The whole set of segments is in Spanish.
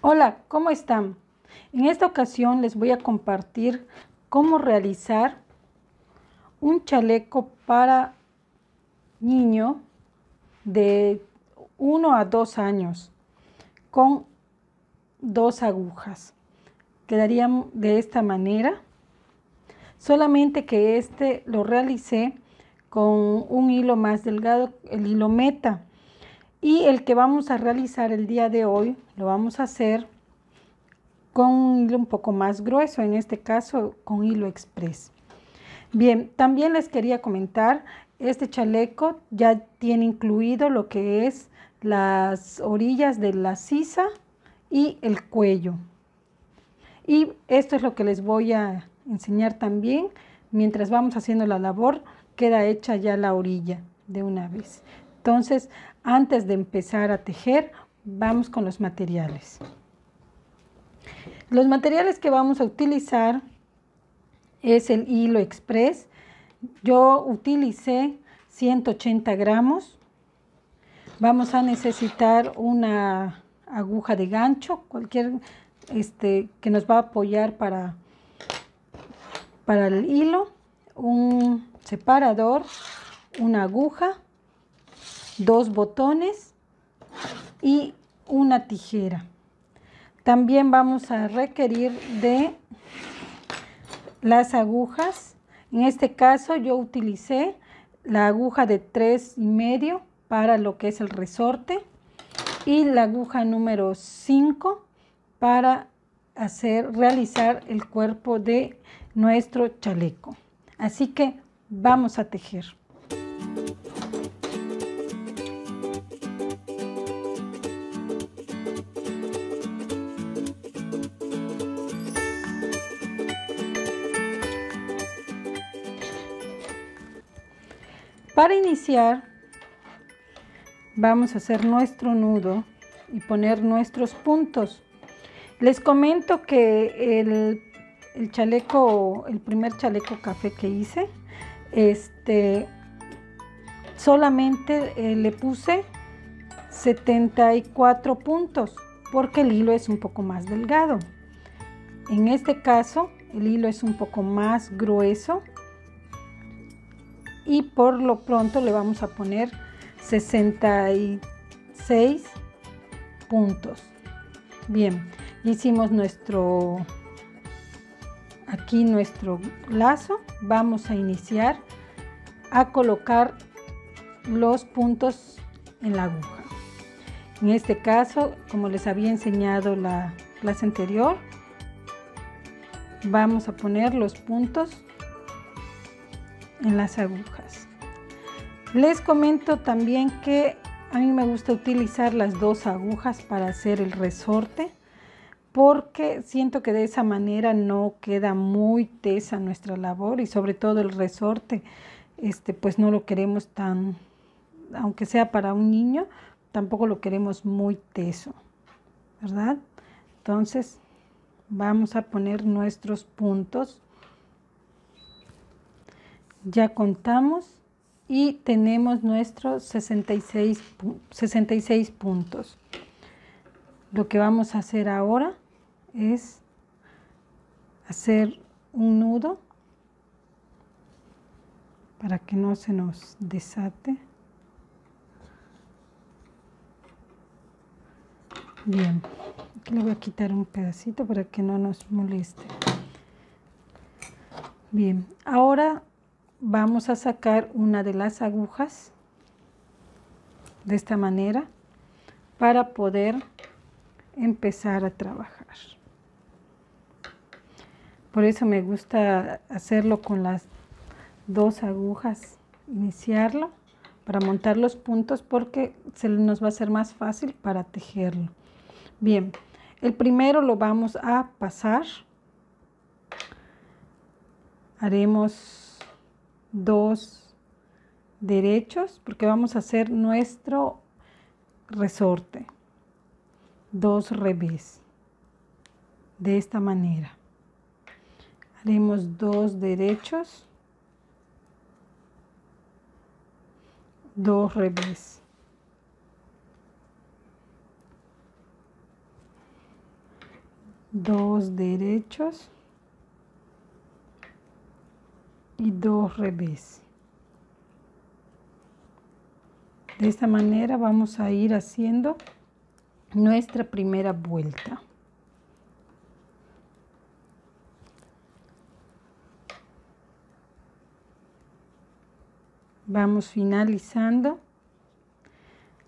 Hola, ¿cómo están? En esta ocasión les voy a compartir cómo realizar un chaleco para niño de 1 a 2 años con 2 agujas. Quedarían de esta manera, solamente que este lo realicé con un hilo más delgado, el hilo meta. Y el que vamos a realizar el día de hoy lo vamos a hacer con un hilo un poco más grueso, en este caso con hilo express. Bien, también les quería comentar, este chaleco ya tiene incluido lo que es las orillas de la sisa y el cuello. Y esto es lo que les voy a enseñar también. Mientras vamos haciendo la labor, queda hecha ya la orilla de una vez. Entonces, antes de empezar a tejer, vamos con los materiales. Los materiales que vamos a utilizar es el hilo express. Yo utilicé 180 gramos. Vamos a necesitar una aguja de gancho, cualquier que nos va a apoyar para el hilo, un separador, una aguja, 2 botones y una tijera. También vamos a requerir de las agujas. En este caso yo utilicé la aguja de 3,5 para lo que es el resorte y la aguja número 5 para realizar el cuerpo de nuestro chaleco. Así que vamos a tejer. Para iniciar, vamos a hacer nuestro nudo y poner nuestros puntos. Les comento que el chaleco, el primer chaleco café que hice, solamente le puse 74 puntos porque el hilo es un poco más delgado. En este caso, el hilo es un poco más grueso y por lo pronto le vamos a poner 66 puntos. Bien, hicimos aquí nuestro lazo. Vamos a iniciar a colocar los puntos en la aguja. En este caso, como les había enseñado la clase anterior, vamos a poner los puntos en las agujas. Les comento también que a mí me gusta utilizar las 2 agujas para hacer el resorte, porque siento que de esa manera no queda muy tesa nuestra labor y sobre todo el resorte, pues no lo queremos tan, aunque sea para un niño, tampoco lo queremos muy teso, ¿verdad? Entonces vamos a poner nuestros puntos. Ya contamos y tenemos nuestros 66 puntos. Lo que vamos a hacer ahora es hacer un nudo para que no se nos desate. Bien, aquí le voy a quitar un pedacito para que no nos moleste. Bien, ahora vamos a sacar una de las agujas de esta manera para poder empezar a trabajar. Por eso me gusta hacerlo con las 2 agujas, iniciarlo para montar los puntos porque se nos va a hacer más fácil para tejerlo. Bien, el primero lo vamos a pasar. Haremos 2 derechos porque vamos a hacer nuestro resorte. 2 revés. De esta manera. Haremos 2 derechos. 2 revés. 2 derechos y 2 revés. De esta manera vamos a ir haciendo nuestra primera vuelta. Vamos finalizando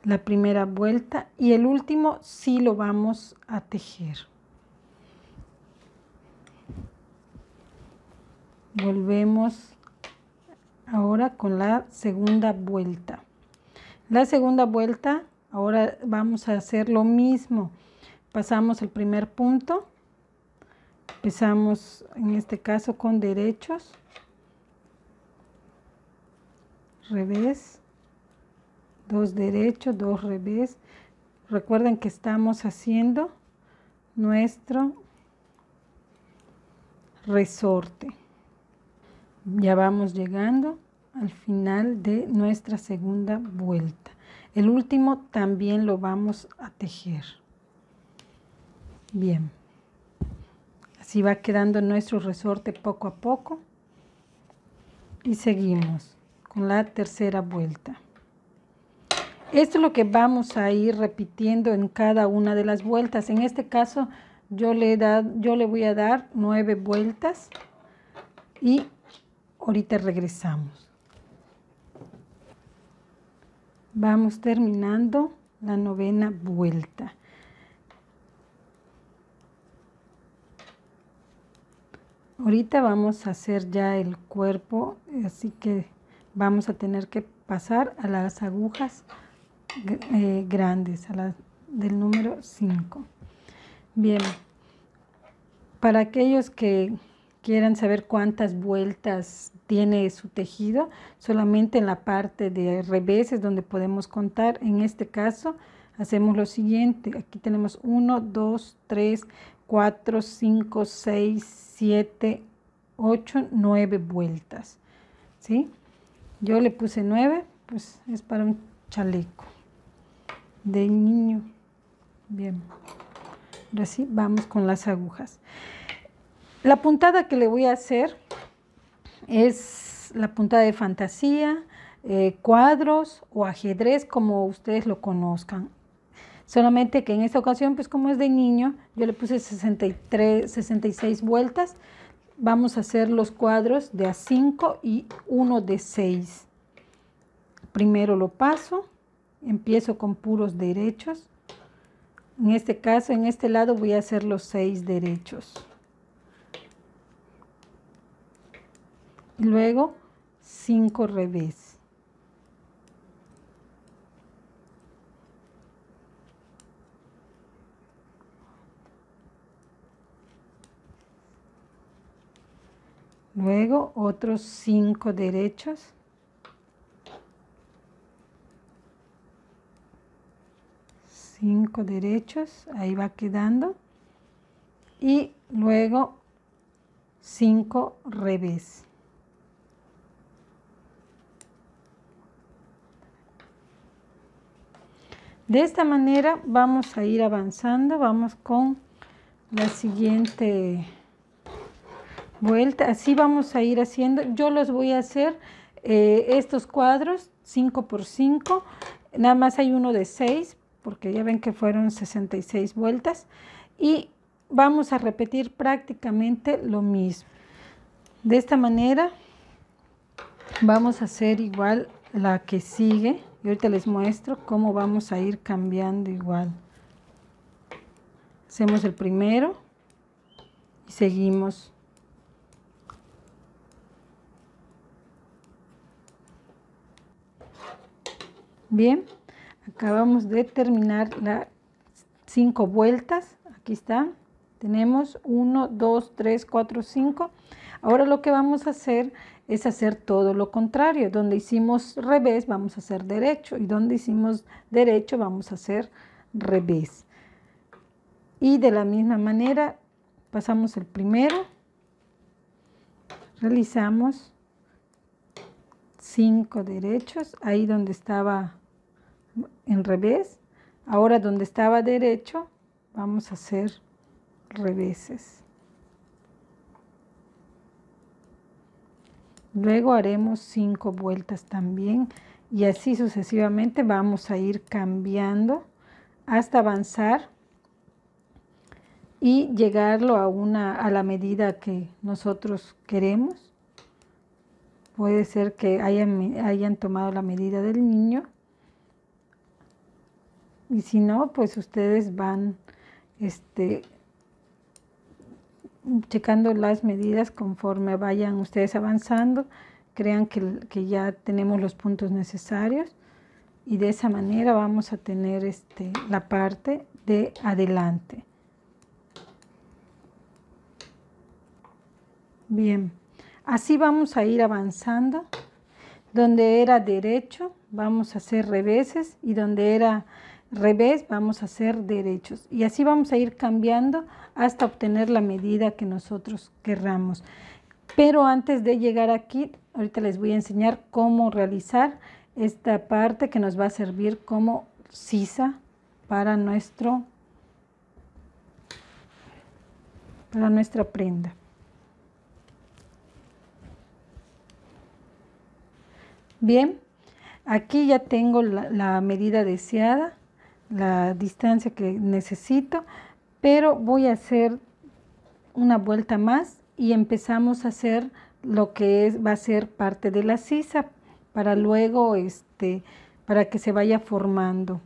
la primera vuelta y el último sí lo vamos a tejer. Volvemos ahora con la segunda vuelta. La segunda vuelta, ahora vamos a hacer lo mismo. Pasamos el primer punto, empezamos en este caso con derechos, revés, 2 derechos, 2 revés. Recuerden que estamos haciendo nuestro resorte. Ya vamos llegando al final de nuestra segunda vuelta. El último también lo vamos a tejer. Bien. Así va quedando nuestro resorte poco a poco. Y seguimos con la tercera vuelta. Esto es lo que vamos a ir repitiendo en cada una de las vueltas. En este caso yo le voy a dar 9 vueltas y ahorita regresamos. Vamos terminando la 9ª vuelta. Ahorita vamos a hacer ya el cuerpo, así que vamos a tener que pasar a las agujas grandes, a las del número 5. Bien, para aquellos que quieran saber cuántas vueltas tiene su tejido, solamente en la parte de reveses donde podemos contar. En este caso hacemos lo siguiente: aquí tenemos 1, 2, 3, 4, 5, 6, 7, 8, 9 vueltas, ¿sí? Yo le puse 9, pues es para un chaleco de niño. Bien, ahora sí vamos con las agujas. La puntada que le voy a hacer es la puntada de fantasía, cuadros o ajedrez, como ustedes lo conozcan. Solamente que en esta ocasión, pues como es de niño, yo le puse 66 vueltas. Vamos a hacer los cuadros de A5 y uno de 6. Primero lo paso, empiezo con puros derechos. En este caso, en este lado voy a hacer los 6 derechos. Y luego 5 revés. Luego otros 5 derechos. Ahí va quedando. Y luego 5 revés. De esta manera vamos a ir avanzando, vamos con la siguiente vuelta. Así vamos a ir haciendo. Yo los voy a hacer estos cuadros 5 por 5, nada más hay uno de 6 porque ya ven que fueron 66 vueltas y vamos a repetir prácticamente lo mismo. De esta manera vamos a hacer igual la que sigue y ahorita les muestro cómo vamos a ir cambiando igual. Hacemos el primero y seguimos. Bien, acabamos de terminar las 5 vueltas. Aquí está. Tenemos 1, 2, 3, 4, 5. Ahora lo que vamos a hacer es hacer todo lo contrario. Donde hicimos revés vamos a hacer derecho y donde hicimos derecho vamos a hacer revés. Y de la misma manera pasamos el primero, realizamos 5 derechos, ahí donde estaba en revés. Ahora donde estaba derecho vamos a hacer reveses. Luego haremos 5 vueltas también y así sucesivamente vamos a ir cambiando hasta avanzar y llegarlo a la medida que nosotros queremos. Puede ser que hayan tomado la medida del niño y si no, pues ustedes van checando las medidas conforme vayan ustedes avanzando. Crean que ya tenemos los puntos necesarios y de esa manera vamos a tener la parte de adelante. Bien, así vamos a ir avanzando. Donde era derecho vamos a hacer reveses y donde era revés vamos a hacer derechos. Y así vamos a ir cambiando hasta obtener la medida que nosotros querramos. Pero antes de llegar aquí, ahorita les voy a enseñar cómo realizar esta parte que nos va a servir como sisa para nuestra prenda. Bien, aquí ya tengo la medida deseada, la distancia que necesito, pero voy a hacer una vuelta más y empezamos a hacer lo que va a ser parte de la sisa para luego, para que se vaya formando.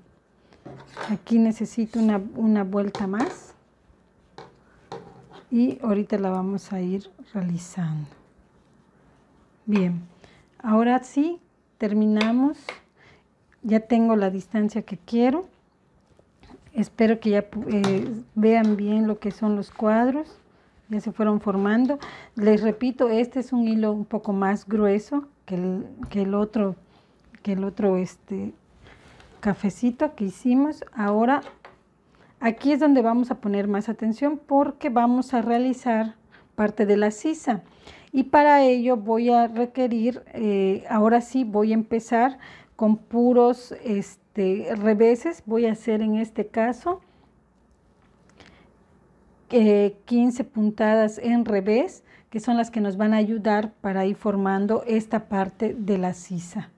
Aquí necesito una vuelta más y ahorita la vamos a ir realizando. Bien, ahora sí. Terminamos, ya tengo la distancia que quiero. Espero que ya vean bien lo que son los cuadros, ya se fueron formando. Les repito, este es un hilo un poco más grueso que el otro cafecito que hicimos. Ahora aquí es donde vamos a poner más atención porque vamos a realizar parte de la sisa. Y para ello voy a requerir, ahora sí voy a empezar con puros reveses. Voy a hacer en este caso 15 puntadas en revés, que son las que nos van a ayudar para ir formando esta parte de la sisa.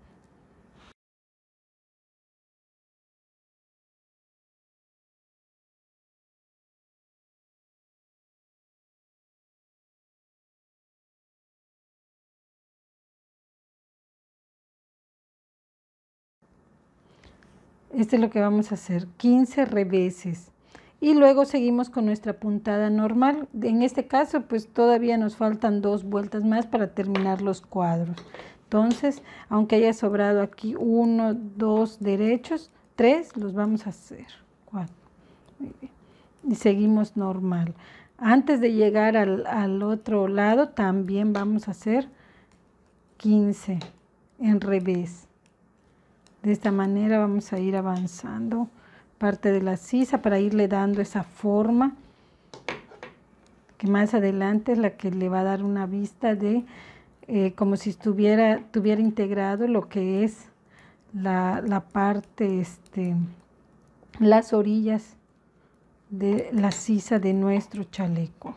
Esto es lo que vamos a hacer, 15 reveses. Y luego seguimos con nuestra puntada normal. En este caso, pues todavía nos faltan 2 vueltas más para terminar los cuadros. Entonces, aunque haya sobrado aquí 1, 2 derechos, 3 los vamos a hacer. 4. Muy bien. Y seguimos normal. Antes de llegar al otro lado, también vamos a hacer 15 en revés. De esta manera vamos a ir avanzando parte de la sisa para irle dando esa forma que más adelante es la que le va a dar una vista de como si tuviera integrado lo que es la parte, las orillas de la sisa de nuestro chaleco.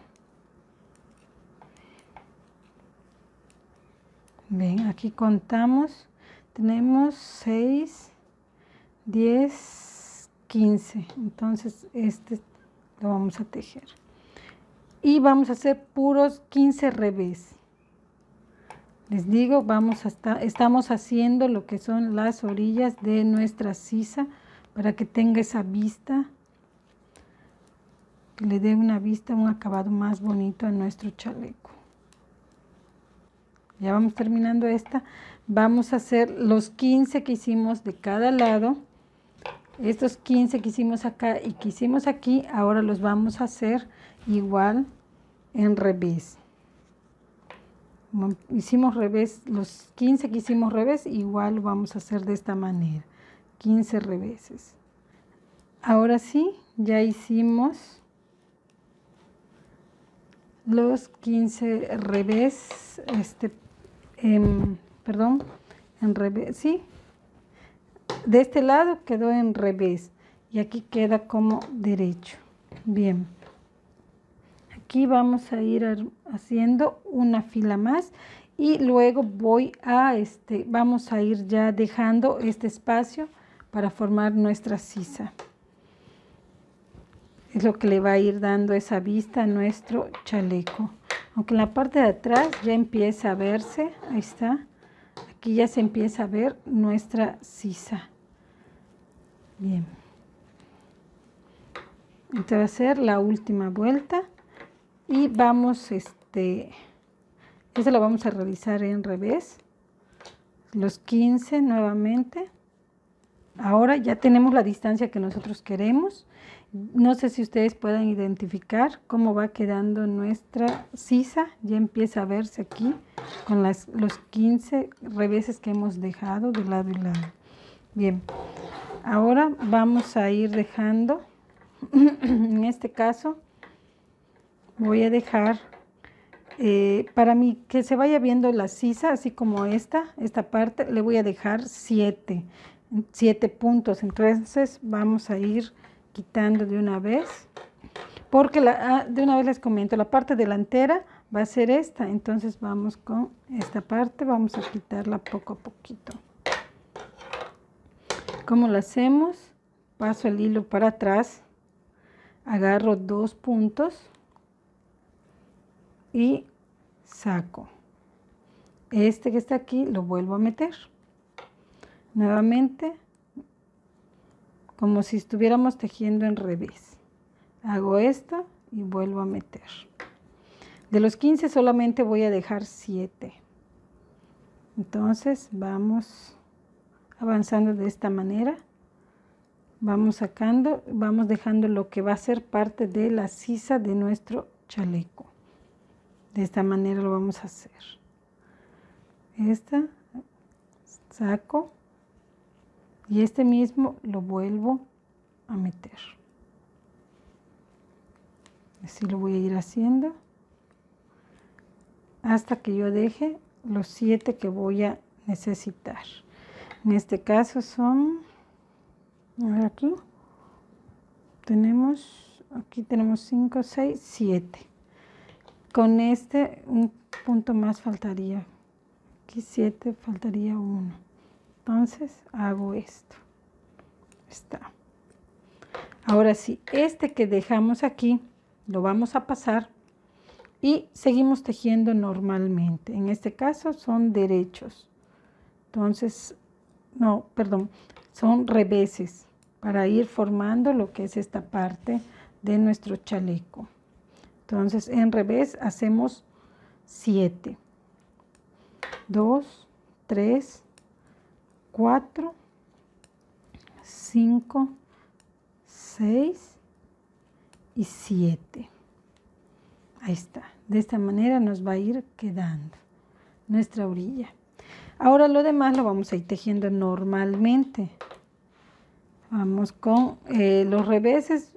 Ven, aquí contamos. Tenemos 6, 10, 15. Entonces lo vamos a tejer. Y vamos a hacer puros 15 revés. Les digo, estamos haciendo lo que son las orillas de nuestra sisa para que tenga esa vista, que le dé una vista, un acabado más bonito a nuestro chaleco. Ya vamos terminando esta. Vamos a hacer los 15 que hicimos de cada lado. Estos 15 que hicimos acá y que hicimos aquí, ahora los vamos a hacer igual en revés. Hicimos revés, los 15 que hicimos revés, igual lo vamos a hacer de esta manera. 15 reveses. Ahora sí, ya hicimos los 15 revés, perdón, en revés, sí, de este lado quedó en revés y aquí queda como derecho. Bien, aquí vamos a ir haciendo una fila más y luego vamos a ir ya dejando este espacio para formar nuestra sisa. Es lo que le va a ir dando esa vista a nuestro chaleco. Aunque en la parte de atrás ya empieza a verse, ahí está, aquí ya se empieza a ver nuestra sisa. Bien. Esta va a ser la última vuelta y vamos, esta la vamos a realizar en revés, los 15 nuevamente. Ahora ya tenemos la distancia que nosotros queremos. No sé si ustedes puedan identificar cómo va quedando nuestra sisa. Ya empieza a verse aquí con los 15 reveses que hemos dejado de lado y lado. Bien, ahora vamos a ir dejando, en este caso voy a dejar, para mí que se vaya viendo la sisa, así como esta parte, le voy a dejar 7 puntos. Entonces vamos a ir quitando de una vez, porque de una vez les comento, la parte delantera va a ser esta, entonces vamos con esta parte, vamos a quitarla poco a poquito. ¿Cómo lo hacemos? Paso el hilo para atrás, agarro 2 puntos y saco. Este que está aquí lo vuelvo a meter. Nuevamente, como si estuviéramos tejiendo en revés. Hago esto y vuelvo a meter. De los 15 solamente voy a dejar 7. Entonces vamos avanzando de esta manera. Vamos sacando, vamos dejando lo que va a ser parte de la sisa de nuestro chaleco. De esta manera lo vamos a hacer. Esta, saco. Y este mismo lo vuelvo a meter. Así lo voy a ir haciendo hasta que yo deje los 7 que voy a necesitar. En este caso son, a ver, aquí tenemos 5, 6, 7. Con un punto más faltaría. Aquí 7, faltaría 1. Entonces hago esto. Está. Ahora sí, este que dejamos aquí lo vamos a pasar y seguimos tejiendo normalmente. En este caso son derechos. Entonces, no, perdón, son reveses para ir formando lo que es esta parte de nuestro chaleco. Entonces, en revés hacemos 7. 2, 3, 4, 5, 6 y 7. Ahí está. De esta manera nos va a ir quedando nuestra orilla. Ahora lo demás lo vamos a ir tejiendo normalmente. Vamos con los reveses.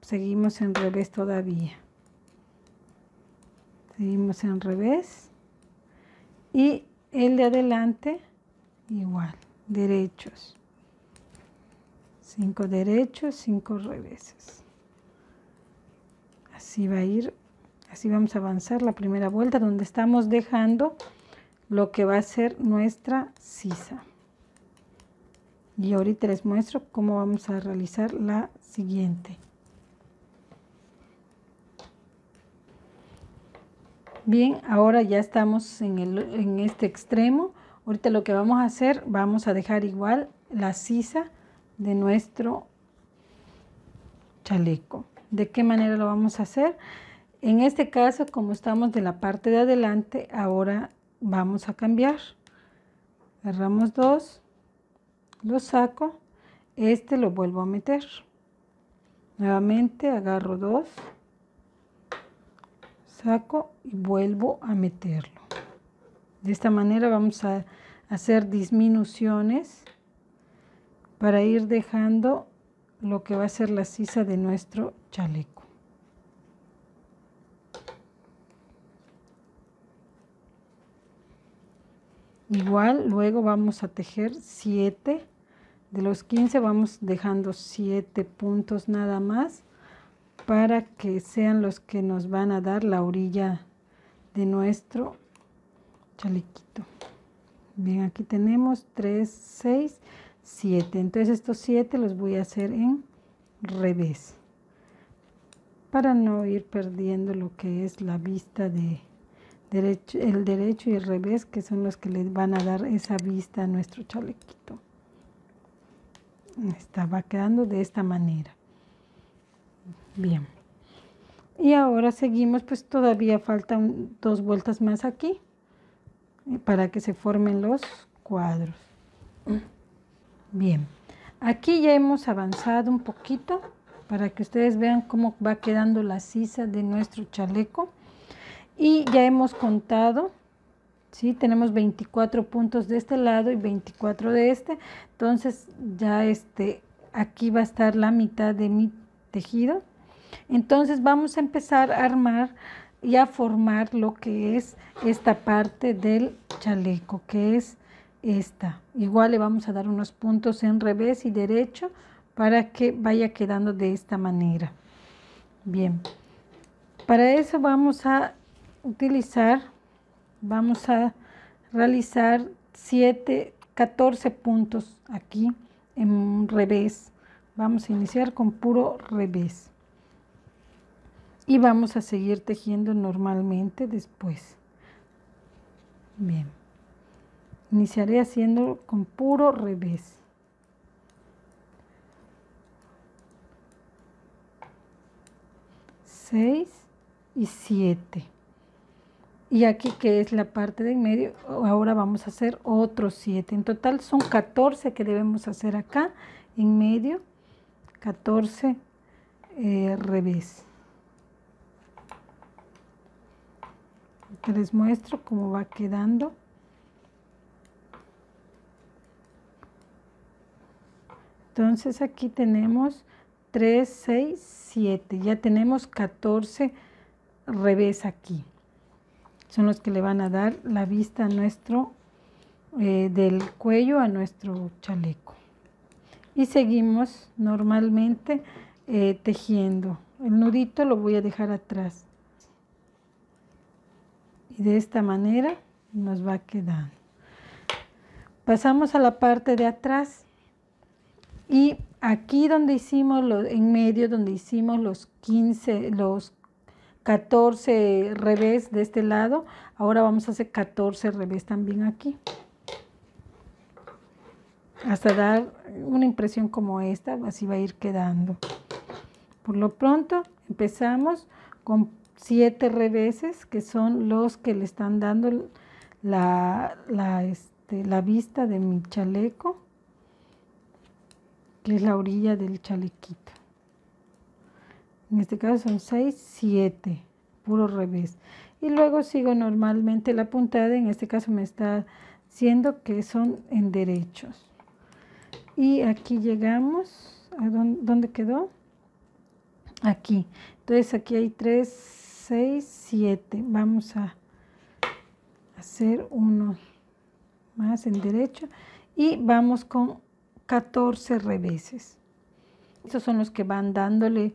Seguimos en revés todavía. Seguimos en revés. Y el de adelante igual. Derechos. 5 derechos, 5 reveses. Así va a ir, así vamos a avanzar la primera vuelta donde estamos dejando lo que va a ser nuestra sisa. Y ahorita les muestro cómo vamos a realizar la siguiente. Bien, ahora ya estamos en este extremo. Ahorita lo que vamos a hacer, vamos a dejar igual la sisa de nuestro chaleco. ¿De qué manera lo vamos a hacer? En este caso, como estamos de la parte de adelante, ahora vamos a cambiar. Agarramos 2, lo saco, este lo vuelvo a meter. Nuevamente agarro 2, saco y vuelvo a meterlo. De esta manera vamos a hacer disminuciones para ir dejando lo que va a ser la sisa de nuestro chaleco. Igual luego vamos a tejer 7, de los 15 vamos dejando 7 puntos nada más para que sean los que nos van a dar la orilla de nuestro chalequito. Bien, aquí tenemos 3, 6, 7. Entonces estos 7 los voy a hacer en revés, para no ir perdiendo lo que es la vista de derecho, el derecho y el revés, que son los que les van a dar esa vista a nuestro chalequito. Va quedando de esta manera. Bien. Y ahora seguimos, pues todavía faltan 2 vueltas más aquí para que se formen los cuadros. Bien, aquí ya hemos avanzado un poquito para que ustedes vean cómo va quedando la sisa de nuestro chaleco. Y ya hemos contado, ¿sí? Tenemos 24 puntos de este lado y 24 de este. Entonces ya aquí va a estar la mitad de mi tejido. Entonces vamos a empezar a armar y a formar lo que es esta parte del chaleco, que es esta. Igual le vamos a dar unos puntos en revés y derecho para que vaya quedando de esta manera. Bien, para eso vamos a realizar 14 puntos aquí en revés. Vamos a iniciar con puro revés. Y vamos a seguir tejiendo normalmente después. Bien. Iniciaré haciendo con puro revés. Seis y 7. Y aquí, que es la parte de en medio, ahora vamos a hacer otros 7. En total son 14 que debemos hacer acá en medio. 14 revés. Que les muestro cómo va quedando. Entonces aquí tenemos 3, 6, 7. Ya tenemos 14 revés aquí. Son los que le van a dar la vista a nuestro, del cuello a nuestro chaleco. Y seguimos normalmente tejiendo. El nudito lo voy a dejar atrás. Y de esta manera nos va quedando. Pasamos a la parte de atrás. Y aquí donde hicimos, en medio donde hicimos los 14 revés de este lado, ahora vamos a hacer 14 revés también aquí. Hasta dar una impresión como esta, así va a ir quedando. Por lo pronto empezamos con 7 reveses, que son los que le están dando la vista de mi chaleco, que es la orilla del chalequito. En este caso son 6, 7, puro revés. Y luego sigo normalmente la puntada, en este caso me está diciendo que son en derechos. Y aquí llegamos, ¿a dónde quedó? Aquí. Entonces aquí hay 3, 6, 7. Vamos a hacer uno más en derecho y vamos con 14 reveses. Estos son los que van dándole,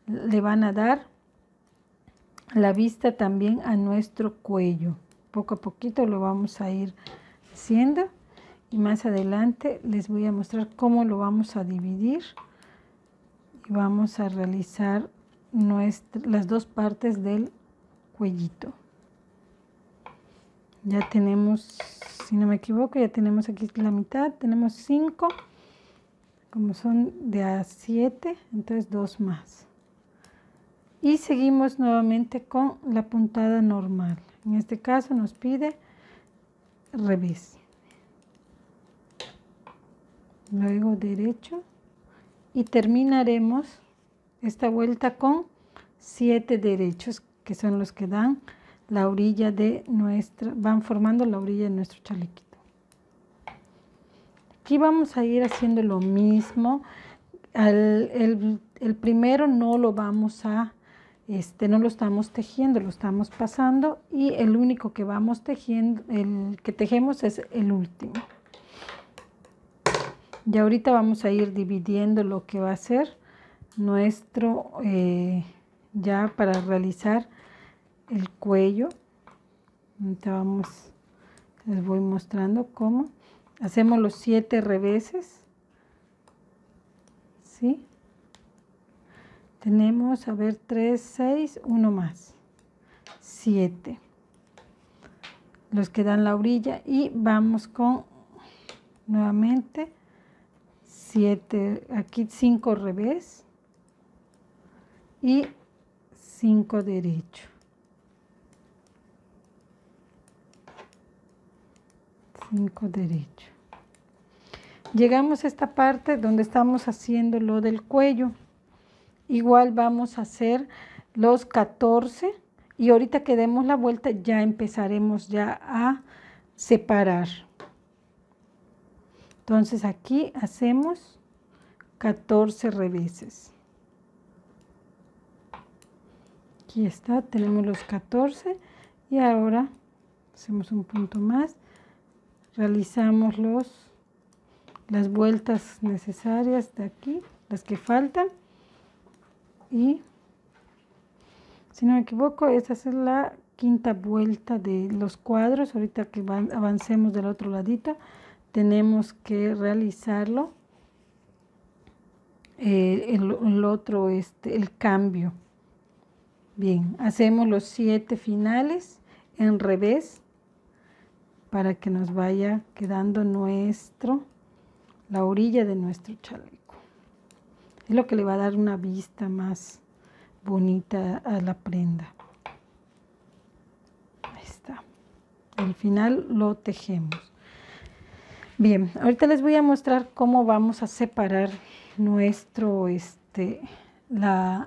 le van a dar la vista también a nuestro cuello. Poco a poquito lo vamos a ir haciendo y más adelante les voy a mostrar cómo lo vamos a dividir y vamos a realizar las 2 partes del cuellito. Ya tenemos, si no me equivoco, ya tenemos aquí la mitad, tenemos 5, como son de a 7, entonces 2 más. Y seguimos nuevamente con la puntada normal. En este caso nos pide revés. Luego derecho. Y terminaremos esta vuelta con 7 derechos, que son los que dan la orilla de van formando la orilla de nuestro chalequito. Aquí vamos a ir haciendo lo mismo. El primero no lo vamos a, no lo estamos tejiendo, lo estamos pasando, y el único que vamos tejiendo, el que tejemos es el último. Y ahorita vamos a ir dividiendo lo que va a ser nuestro ya para realizar el cuello. Ahorita les voy mostrando cómo hacemos los 7 reveses, ¿sí? Tenemos, a ver, 3, 6, 1 más, 7, los que dan la orilla, y vamos con nuevamente 7, aquí 5 revés y 5 derecho. 5 derecho. Llegamos a esta parte donde estamos haciendo lo del cuello. Igual vamos a hacer los 14 y ahorita que demos la vuelta ya empezaremos ya a separar. Entonces aquí hacemos 14 reveses. Aquí está, tenemos los 14 y ahora hacemos un punto más. Realizamos las vueltas necesarias de aquí, las que faltan. Y si no me equivoco, esta es la 5ª vuelta de los cuadros. Ahorita que avancemos del otro ladito, tenemos que realizarlo. El otro, el cambio. Bien, hacemos los 7 finales en revés para que nos vaya quedando la orilla de nuestro chaleco. Es lo que le va a dar una vista más bonita a la prenda. Ahí está. Al final lo tejemos. Bien, ahorita les voy a mostrar cómo vamos a separar nuestro,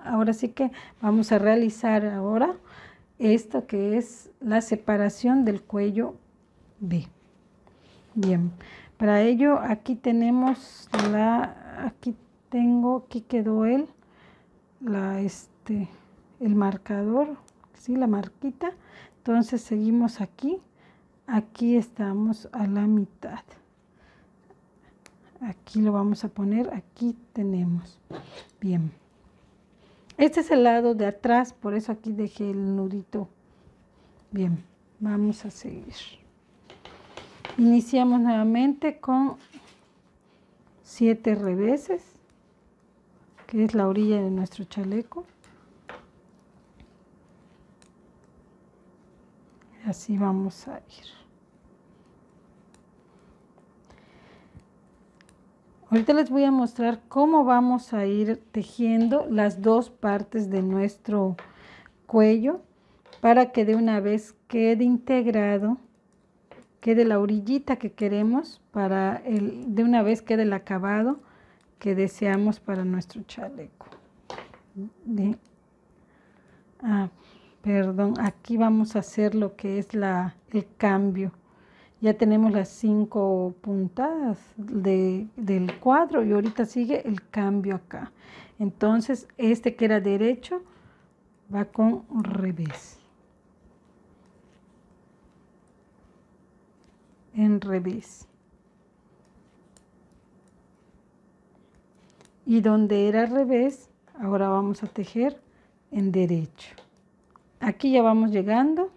ahora sí que vamos a realizar ahora esto que es la separación del cuello B. Bien, para ello aquí tenemos aquí quedó el marcador, ¿sí? La marquita. Entonces seguimos aquí estamos a la mitad. Aquí lo vamos a poner, aquí tenemos. Bien, este es el lado de atrás, por eso aquí dejé el nudito. Bien, vamos a seguir. Iniciamos nuevamente con 7 reveses, que es la orilla de nuestro chaleco. Así vamos a ir. Ahorita les voy a mostrar cómo vamos a ir tejiendo las 2 partes de nuestro cuello para que de una vez quede integrado, quede la orillita que queremos, de una vez quede el acabado que deseamos para nuestro chaleco. Bien. Perdón, aquí vamos a hacer lo que es el cambio. Ya tenemos las 5 puntadas del cuadro y ahorita sigue el cambio acá. Entonces, que era derecho va con revés. En revés. Y donde era revés, ahora vamos a tejer en derecho. Aquí ya vamos llegando.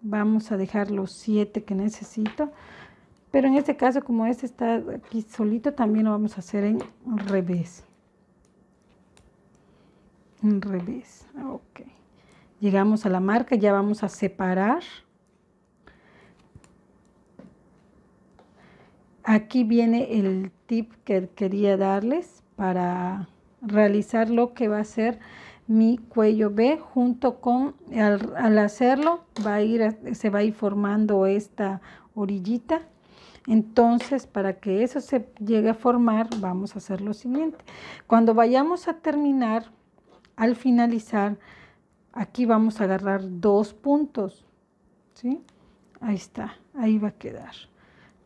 Vamos a dejar los 7 que necesito, pero en este caso, como este está aquí solito, también lo vamos a hacer en revés. En revés, ok. Llegamos a la marca, ya vamos a separar. Aquí viene el tip que quería darles para realizar lo que va a ser mi cuello B, junto con, al hacerlo, se va a ir formando esta orillita. Entonces, para que eso se llegue a formar, vamos a hacer lo siguiente. Cuando vayamos a terminar, al finalizar, aquí vamos a agarrar 2 puntos, ¿sí? Ahí está, ahí va a quedar.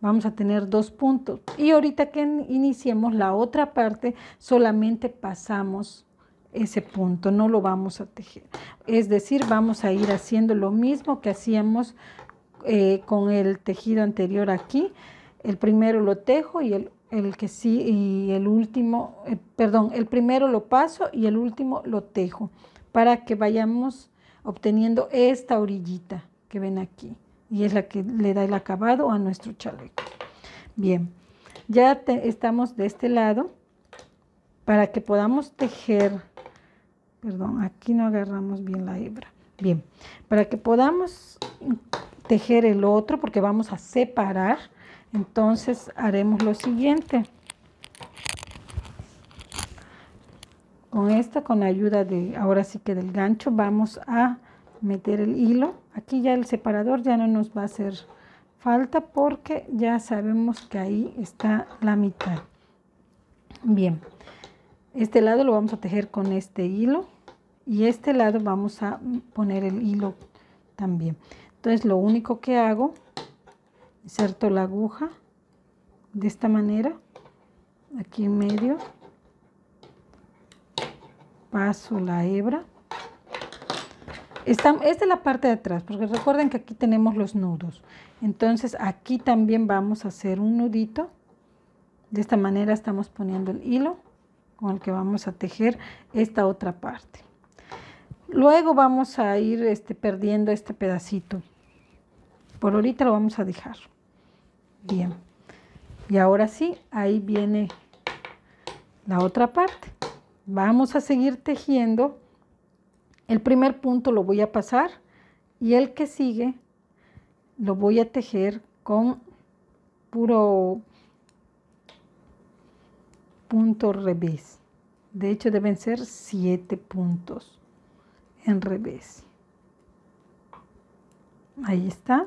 Vamos a tener 2 puntos. Y ahorita que iniciemos la otra parte, solamente pasamos ese punto, no lo vamos a tejer. Es decir, vamos a ir haciendo lo mismo que hacíamos con el tejido anterior aquí. El primero lo tejo y el último, el primero lo paso y el último lo tejo para que vayamos obteniendo esta orillita que ven aquí, y es la que le da el acabado a nuestro chaleco. Bien, ya estamos de este lado para que podamos tejer. Perdón, aquí no agarramos bien la hebra. Bien, para que podamos tejer el otro, porque vamos a separar, entonces haremos lo siguiente. Con esta, con la ayuda de, ahora sí que del gancho, vamos a meter el hilo. Aquí ya el separador ya no nos va a hacer falta porque ya sabemos que ahí está la mitad. Bien, este lado lo vamos a tejer con este hilo y este lado vamos a poner el hilo también. Entonces lo único que hago, inserto la aguja de esta manera, aquí en medio, paso la hebra. Esta es la parte de atrás, porque recuerden que aquí tenemos los nudos. Entonces aquí también vamos a hacer un nudito. De esta manera estamos poniendo el hilo con el que vamos a tejer esta otra parte. Luego vamos a ir perdiendo este pedacito. Por ahorita lo vamos a dejar. Bien. Y ahora sí, ahí viene la otra parte. Vamos a seguir tejiendo. El primer punto lo voy a pasar y el que sigue lo voy a tejer con puro punto revés. De hecho deben ser 7 puntos en revés. Ahí está.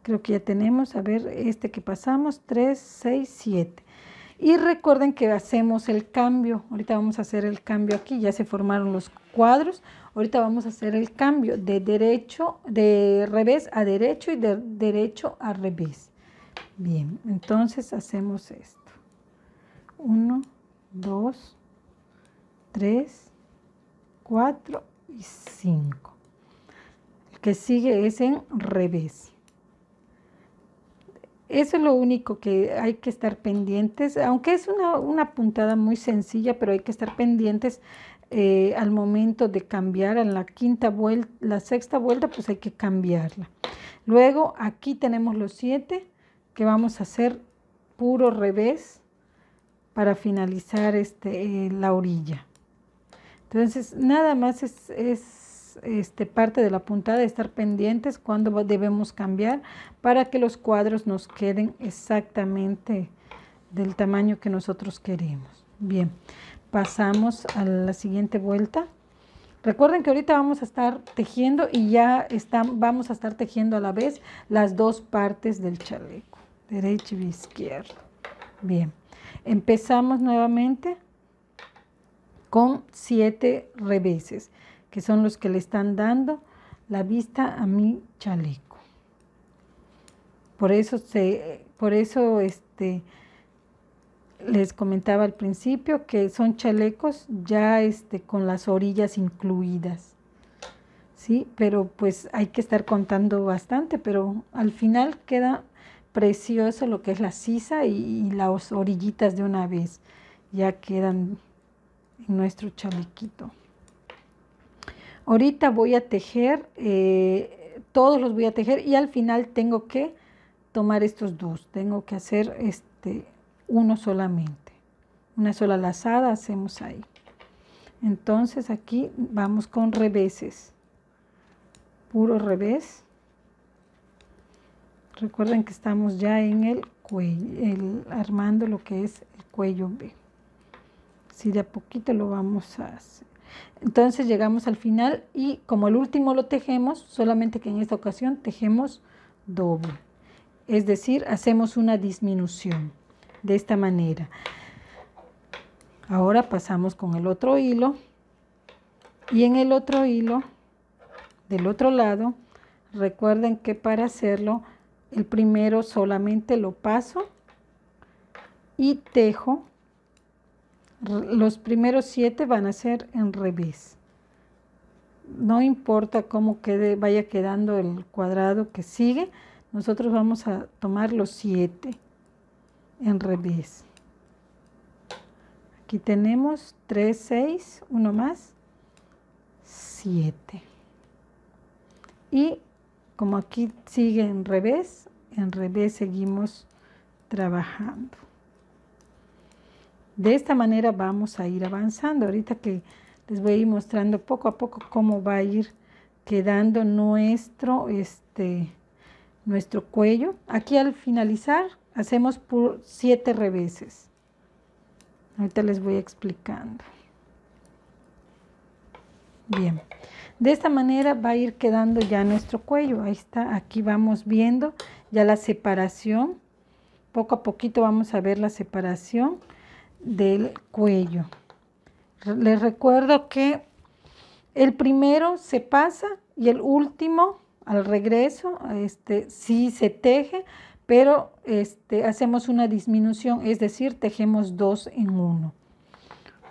Creo que ya tenemos, a ver, este que pasamos, 3, 6, 7. Y recuerden que hacemos el cambio. Ahorita vamos a hacer el cambio aquí. Ya se formaron los cuadros. Ahorita vamos a hacer el cambio de revés a derecho y de derecho a revés. Bien, entonces hacemos esto. 1, 2, 3, 4 y 5. El que sigue es en revés. Eso es lo único que hay que estar pendientes, aunque es una puntada muy sencilla, pero hay que estar pendientes al momento de cambiar en la quinta vuelta, la sexta vuelta, pues hay que cambiarla. Luego aquí tenemos los 7 que vamos a hacer puro revés para finalizar la orilla. Entonces nada más es parte de la puntada de estar pendientes cuando debemos cambiar para que los cuadros nos queden exactamente del tamaño que nosotros queremos. Bien, pasamos a la siguiente vuelta. Recuerden que ahorita vamos a estar tejiendo y ya vamos a estar tejiendo a la vez las dos partes del chaleco, derecho y izquierdo. Bien, empezamos nuevamente con 7 reveses, que son los que le están dando la vista a mi chaleco. Por eso les comentaba al principio que son chalecos ya con las orillas incluidas, ¿sí? Pero pues hay que estar contando bastante, pero al final queda precioso lo que es la sisa y las orillitas de una vez, ya quedan en nuestro chalequito. Ahorita voy a tejer, todos los voy a tejer y al final tengo que tomar estos dos, tengo que hacer uno solamente, una sola lazada hacemos ahí. Entonces aquí vamos con reveses, puro revés. Recuerden que estamos ya en el cuello, armando lo que es el cuello B. Si de a poquito lo vamos a hacer. Entonces llegamos al final y como el último lo tejemos, solamente que en esta ocasión tejemos doble. Es decir, hacemos una disminución de esta manera. Ahora pasamos con el otro hilo y en el otro hilo del otro lado, recuerden que para hacerlo, el primero solamente lo paso y tejo. Los primeros 7 van a ser en revés. No importa cómo vaya quedando el cuadrado que sigue, nosotros vamos a tomar los 7 en revés. Aquí tenemos 3, 6, uno más 7. Y como aquí sigue en revés seguimos trabajando. De esta manera vamos a ir avanzando. Ahorita que les voy a ir mostrando poco a poco cómo va a ir quedando nuestro cuello. Aquí al finalizar hacemos por 7 reveses. Ahorita les voy explicando. Bien, de esta manera va a ir quedando ya nuestro cuello. Ahí está, aquí vamos viendo ya la separación. Poco a poquito vamos a ver la separación del cuello. Les recuerdo que el primero se pasa y el último al regreso sí se teje, pero hacemos una disminución, es decir, tejemos 2 en 1.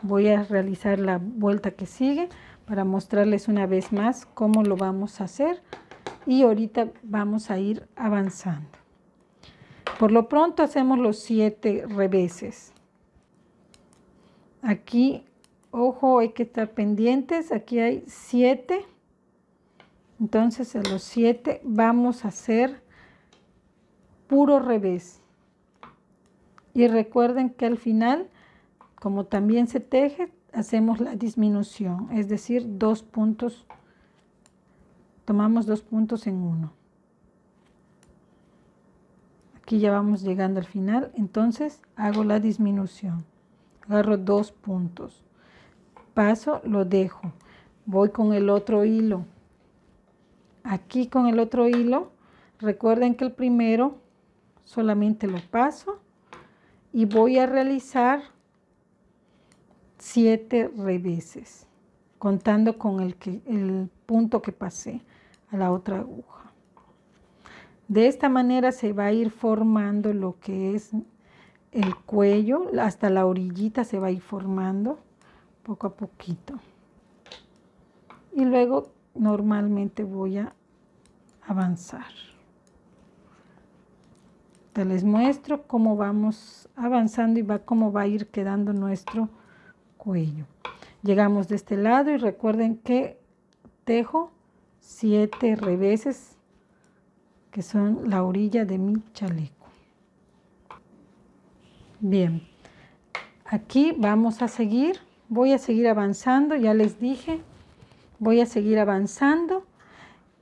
Voy a realizar la vuelta que sigue para mostrarles una vez más cómo lo vamos a hacer y ahorita vamos a ir avanzando. Por lo pronto hacemos los 7 reveses. Aquí, ojo, hay que estar pendientes, aquí hay 7. Entonces a los 7 vamos a hacer puro revés. Y recuerden que al final, como también se teje, hacemos la disminución, es decir, 2 puntos, tomamos 2 puntos en 1. Aquí ya vamos llegando al final, entonces hago la disminución, agarro 2 puntos, paso, lo dejo, voy con el otro hilo. Aquí con el otro hilo, recuerden que el primero solamente lo paso y voy a realizar 7 reveses, contando con el punto que pasé a la otra aguja. De esta manera se va a ir formando lo que es el cuello, hasta la orillita se va a ir formando poco a poquito. Y luego normalmente voy a avanzar. Te les muestro cómo vamos avanzando y cómo va a ir quedando nuestro cuello. Llegamos de este lado y recuerden que tejo 7 reveses que son la orilla de mi chaleco. Bien, aquí vamos a seguir, voy a seguir avanzando, ya les dije, voy a seguir avanzando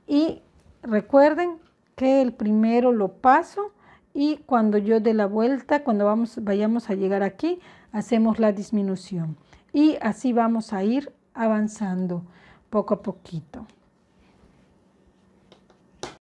y recuerden que el primero lo paso y cuando yo dé la vuelta, cuando vayamos a llegar aquí, hacemos la disminución y así vamos a ir avanzando poco a poquito.